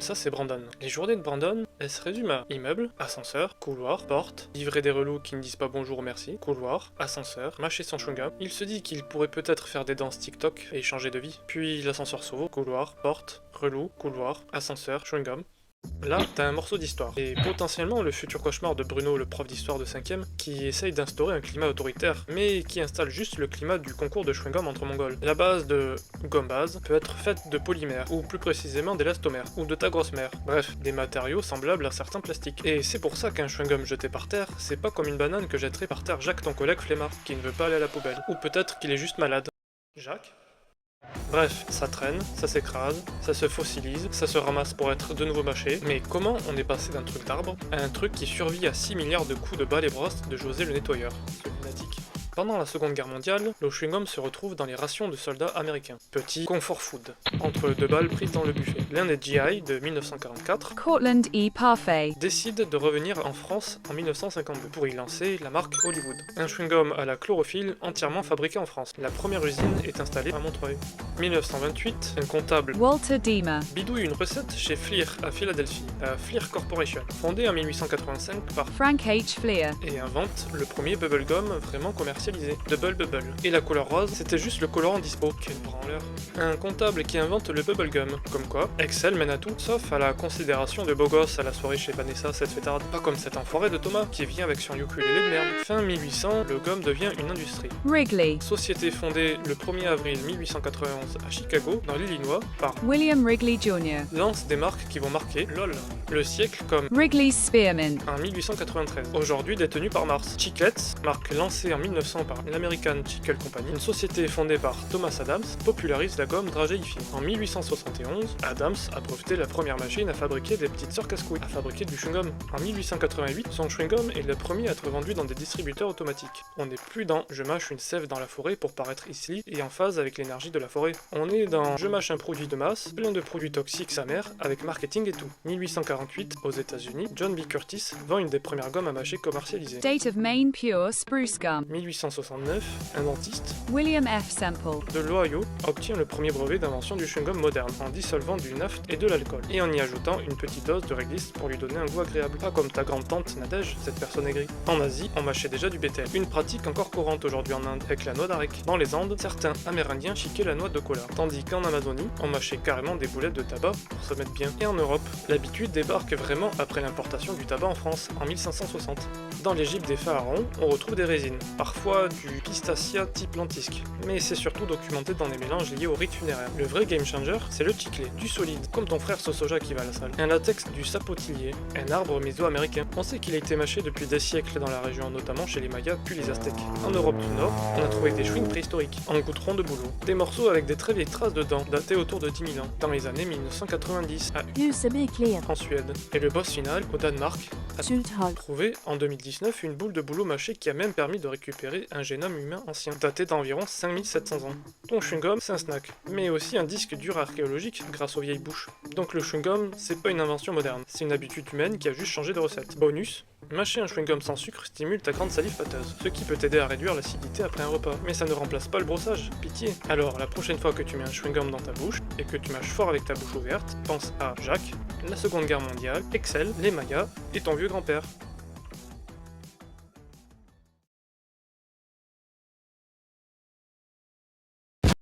Ça c'est Brandon. Les journées de Brandon, elles se résument à immeuble, ascenseur, couloir, porte, livrer des relous qui ne disent pas bonjour ou merci, couloir, ascenseur, mâcher son chewing-gum. Il se dit qu'il pourrait peut-être faire des danses TikTok et changer de vie. Puis l'ascenseur s'ouvre, couloir, porte, relou, couloir, ascenseur, chewing-gum. Là, t'as un morceau d'histoire, et potentiellement le futur cauchemar de Bruno, le prof d'histoire de 5ème, qui essaye d'instaurer un climat autoritaire, mais qui installe juste le climat du concours de chewing-gum entre Mongols. La base de gomme-base peut être faite de polymère, ou plus précisément d'élastomère, ou de ta grosse mère, bref, des matériaux semblables à certains plastiques. Et c'est pour ça qu'un chewing-gum jeté par terre, c'est pas comme une banane que jetterait par terre Jacques, ton collègue flemmard, qui ne veut pas aller à la poubelle. Ou peut-être qu'il est juste malade. Jacques ? Bref, ça traîne, ça s'écrase, ça se fossilise, ça se ramasse pour être de nouveau mâché, mais comment on est passé d'un truc d'arbre à un truc qui survit à 6 milliards de coups de balles et brosses de José le nettoyeur, ce lunatique. Pendant la Seconde Guerre mondiale, le chewing-gum se retrouve dans les rations de soldats américains. Petit comfort food, entre deux balles prises dans le buffet. L'un des GI de 1944, Cortland E. Parfait, décide de revenir en France en 1952 pour y lancer la marque Hollywood. Un chewing-gum à la chlorophylle entièrement fabriqué en France. La première usine est installée à Montreuil. 1928, un comptable Walter Deemer, bidouille une recette chez Fleer à Philadelphie, à Fleer Corporation, fondée en 1885 par Frank H. Fleer, et invente le premier bubblegum vraiment commercialisé, Double Bubble. Et la couleur rose, c'était juste le colorant dispo, quel branleur. Un comptable qui invente le bubblegum, comme quoi, Excel mène à tout, sauf à la considération de beau gosse à la soirée chez Vanessa cette fêtarde, pas comme cet enfoiré de Thomas qui vient avec son ukulélé de merde. Fin 1800, le gomme devient une industrie. Wrigley, Société fondée le 1er avril 1891 à Chicago, dans l'Illinois, par William Wrigley Jr., lance des marques qui vont marquer, lol, le siècle comme Wrigley's Spearmint, en 1893, aujourd'hui détenu par Mars. Chiclets, marque lancée en 1900 par l'American Chicle Company, une société fondée par Thomas Adams, popularise la gomme dragéifiée. En 1871, Adams a breveté la première machine à fabriquer des petites sœurs casse-couilles, à fabriquer du chewing-gum. En 1888, son chewing-gum est le premier à être vendu dans des distributeurs automatiques. On n'est plus dans « je mâche une sève dans la forêt pour paraître ici et en phase avec l'énergie de la forêt ». On est dans « je mâche un produit de masse, plein de produits toxiques sa mère, avec marketing et tout ». 1848, aux États-Unis, John B. Curtis vend une des premières gommes à mâcher commercialisées. State of Maine Pure Spruce Gum, 1869, un dentiste William F. Semple, de l'Ohio obtient le premier brevet d'invention du chewing-gum moderne en dissolvant du naphte et de l'alcool et en y ajoutant une petite dose de réglisse pour lui donner un goût agréable. Pas comme ta grande-tante Nadège, cette personne aigrie. En Asie, on mâchait déjà du bétel, une pratique encore courante aujourd'hui en Inde avec la noix d'arec. Dans les Andes, certains Amérindiens chiquaient la noix de cola, tandis qu'en Amazonie, on mâchait carrément des boulettes de tabac pour se mettre bien. Et en Europe, l'habitude débarque vraiment après l'importation du tabac en France, en 1560. Dans l'Égypte des pharaons, on retrouve des résines, parfois du pistacia type lentisque, mais c'est surtout documenté dans des mélanges liés aux rites funéraires. Le vrai game changer, c'est le chiclé, du solide, comme ton frère Sosoja qui va à la salle. Un latex du sapotillier, un arbre méso-américain. On sait qu'il a été mâché depuis des siècles dans la région, notamment chez les Mayas puis les Aztèques. En Europe du Nord, on a trouvé des chewings préhistoriques, en goudron de bouleau. Des morceaux avec des très vieilles traces de dents, datés autour de 10 000 ans, dans les années 1990 à en Suède. Et le boss final, au Danemark, a trouvé en 2019 une boule de bouleau mâché qui a même permis de récupérer un génome humain ancien, daté d'environ 5700 ans. Ton chewing-gum, c'est un snack, mais aussi un disque dur archéologique grâce aux vieilles bouches. Donc le chewing-gum, c'est pas une invention moderne, c'est une habitude humaine qui a juste changé de recette. Bonus, mâcher un chewing-gum sans sucre stimule ta grande salive pâteuse, ce qui peut t'aider à réduire l'acidité après un repas. Mais ça ne remplace pas le brossage, pitié. Alors la prochaine fois que tu mets un chewing-gum dans ta bouche, et que tu mâches fort avec ta bouche ouverte, pense à Jacques, la Seconde Guerre mondiale, Excel, les Mayas, et ton vieux grand-père.